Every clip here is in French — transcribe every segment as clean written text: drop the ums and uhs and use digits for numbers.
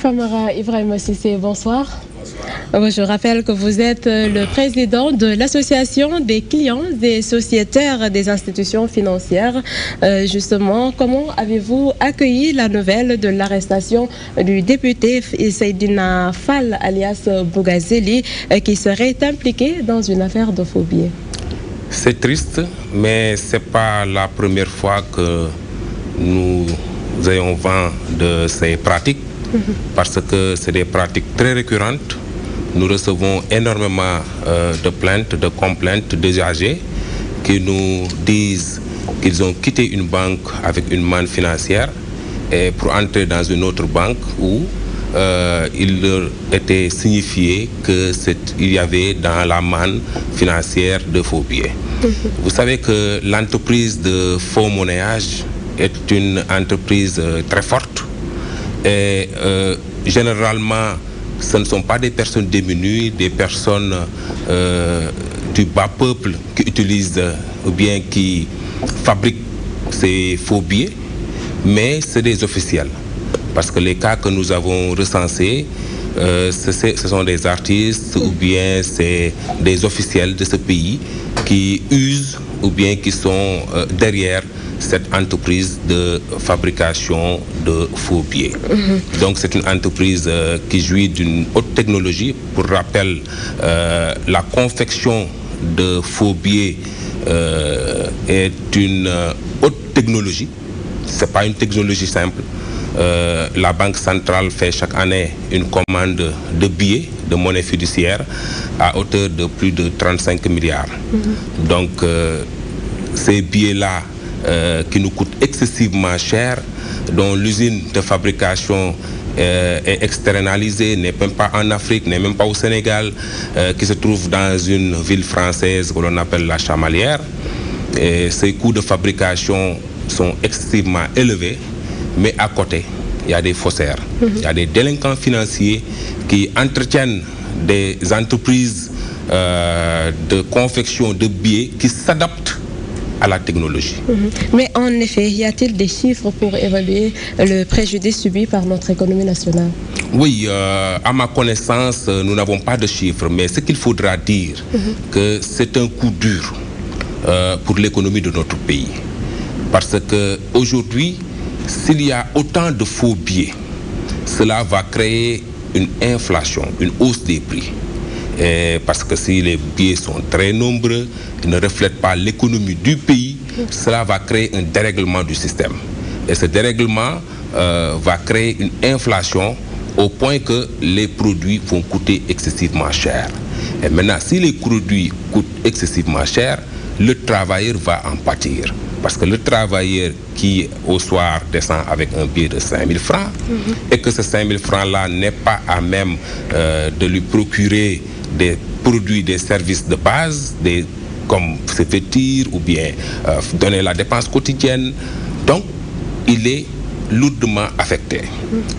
Famara Ibrahim Sissé, bonsoir. Je rappelle que vous êtes le président de l'association des clients des sociétaires des institutions financières. Justement, comment avez-vous accueilli la nouvelle de l'arrestation du député Seydina Fall, alias Bougazeli, qui serait impliqué dans une affaire de faux billets? C'est triste, mais ce n'est pas la première fois que nous ayons vent de ces pratiques, parce que c'est des pratiques très récurrentes. Nous recevons énormément de plaintes, de complaintes d'usagers qui nous disent qu'ils ont quitté une banque avec une manne financière et pour entrer dans une autre banque où il leur était signifié qu'il y avait dans la manne financière de faux billets. Vous savez que l'entreprise de faux monnayage est une entreprise très forte et généralement ce ne sont pas des personnes démunies, des personnes du bas peuple qui utilisent ou bien qui fabriquent ces faux billets, mais c'est des officiels. Parce que les cas que nous avons recensés, ce sont des artistes ou bien c'est des officiels de ce pays qui usent ou bien qui sont derrière cette entreprise de fabrication de faux billets. Donc c'est une entreprise qui jouit d'une haute technologie. Pour rappel, la confection de faux billets est une haute technologie. Ce n'est pas une technologie simple. La Banque centrale fait chaque année une commande de billets, de monnaie fiduciaire, à hauteur de plus de 35 milliards. Donc ces billets-là, qui nous coûtent excessivement cher, dont l'usine de fabrication est externalisée, n'est même pas en Afrique, n'est même pas au Sénégal, qui se trouve dans une ville française que l'on appelle la Chamalière. Et ces coûts de fabrication sont excessivement élevés, mais à côté, il y a des faussaires, il y a des délinquants financiers qui entretiennent des entreprises de confection de billets qui s'adaptent à la technologie. Mais en effet, y a-t-il des chiffres pour évaluer le préjudice subi par notre économie nationale? Oui, à ma connaissance, nous n'avons pas de chiffres, mais ce qu'il faudra dire, que c'est un coup dur pour l'économie de notre pays. Parce qu'aujourd'hui, s'il y a autant de faux billets, cela va créer une inflation, une hausse des prix. Et parce que si les billets sont très nombreux, ils ne reflètent pas l'économie du pays, cela va créer un dérèglement du système. Et ce dérèglement va créer une inflation au point que les produits vont coûter excessivement cher. Et maintenant, si les produits coûtent excessivement cher, le travailleur va en pâtir. Parce que le travailleur qui, au soir, descend avec un billet de 5 000 francs, et que ces 5 000 francs-là n'est pas à même de lui procurer des produits, des services de base, comme se vêtir ou bien donner la dépense quotidienne. Donc, il est lourdement affecté.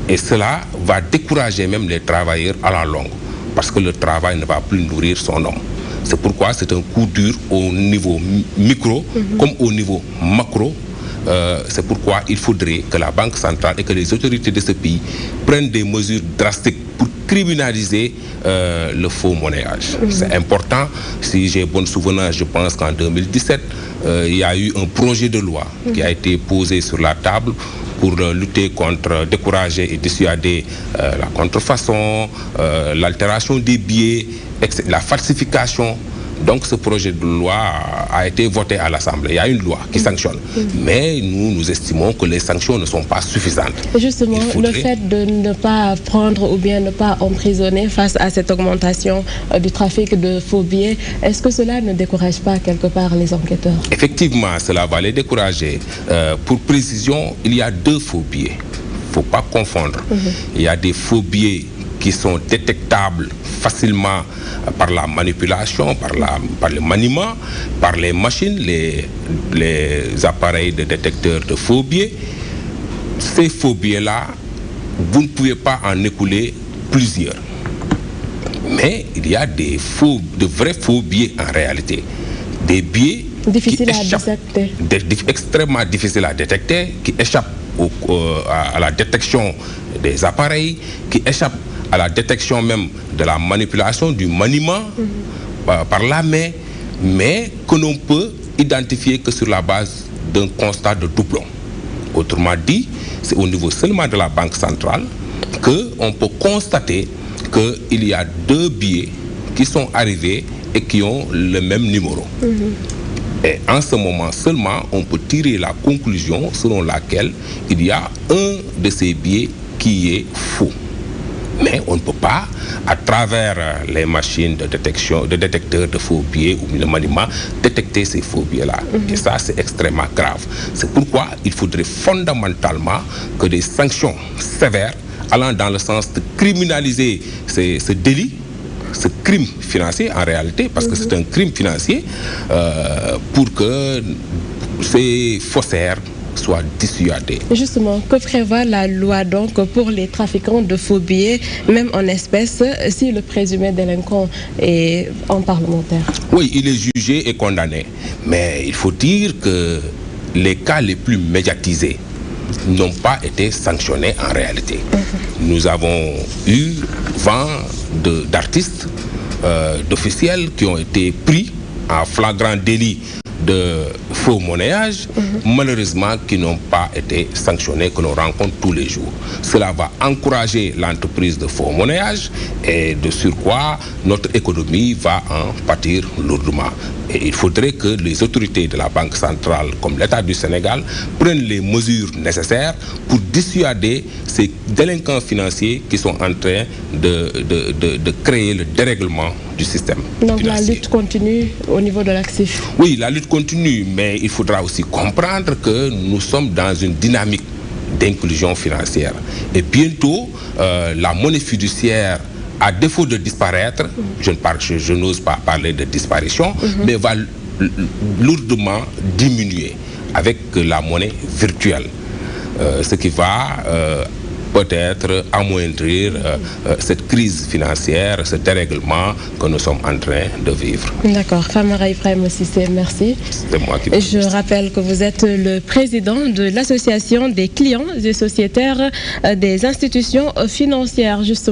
Et cela va décourager même les travailleurs à la longue, parce que le travail ne va plus nourrir son homme. C'est pourquoi c'est un coup dur au niveau micro comme au niveau macro. C'est pourquoi il faudrait que la Banque centrale et que les autorités de ce pays prennent des mesures drastiques pour criminaliser le faux monnayage. C'est important. Si j'ai bon souvenir, je pense qu'en 2017, il y a eu un projet de loi qui a été posé sur la table pour lutter contre, décourager et dissuader la contrefaçon, l'altération des billets, la falsification. Donc ce projet de loi a été voté à l'Assemblée. Il y a une loi qui sanctionne. Mais nous estimons que les sanctions ne sont pas suffisantes. Justement, le fait de ne pas prendre ou bien ne pas emprisonner face à cette augmentation du trafic de faux billets, est-ce que cela ne décourage pas quelque part les enquêteurs? Effectivement, cela va les décourager. Pour précision, il y a 2 faux billets. Il ne faut pas confondre. Il y a des faux billets qui sont détectables facilement par la manipulation, par le maniement, par les machines, les appareils de détecteurs de faux billets. Ces faux billets-là, vous ne pouvez pas en écouler plusieurs. Mais il y a de vrais faux billets en réalité. Des billets difficiles à détecter. Extrêmement difficiles à détecter, qui échappent à la détection des appareils, qui échappe à la détection même de la manipulation, du maniement par la main, mais que l'on peut identifier que sur la base d'un constat de doublon. Autrement dit, c'est au niveau seulement de la Banque centrale qu'on peut constater qu'il y a 2 billets qui sont arrivés et qui ont le même numéro. Et en ce moment seulement, on peut tirer la conclusion selon laquelle il y a un de ces billets qui est faux. Mais on ne peut pas, à travers les machines de détection, de détecteurs de faux billets ou le maniement, détecter ces faux billets-là. Et ça, c'est extrêmement grave. C'est pourquoi il faudrait fondamentalement que des sanctions sévères allant dans le sens de criminaliser ce délit, ce crime financier en réalité, parce que c'est un crime financier, pour que ces faussaires soient dissuadés. Justement, que prévoit la loi donc pour les trafiquants de faux billets, même en espèces, si le présumé délinquant est en parlementaire? Oui, il est jugé et condamné. Mais il faut dire que les cas les plus médiatisés n'ont pas été sanctionnés en réalité. Nous avons eu vent d'artistes, d'officiels qui ont été pris en flagrant délit de faux monnayage, malheureusement qui n'ont pas été sanctionnés, que l'on rencontre tous les jours. Cela va encourager l'entreprise de faux monnayage et de surcroît, notre économie va en pâtir lourdement. Et il faudrait que les autorités de la Banque centrale, comme l'État du Sénégal, prennent les mesures nécessaires pour dissuader ces délinquants financiers qui sont en train de créer le dérèglement du système Donc financier. La lutte continue au niveau de l'actif? Oui, la lutte continue, mais il faudra aussi comprendre que nous sommes dans une dynamique d'inclusion financière. Et bientôt, la monnaie fiduciaire, à défaut de disparaître, je n'ose pas parler de disparition, mais va lourdement diminuer avec la monnaie virtuelle. Ce qui va peut-être amoindrir cette crise financière, ce dérèglement que nous sommes en train de vivre. D'accord. Famara Ibrahim Cissé, merci. C'est moi qui Je rappelle que vous êtes le président de l'association des clients et sociétaires des institutions financières, justement.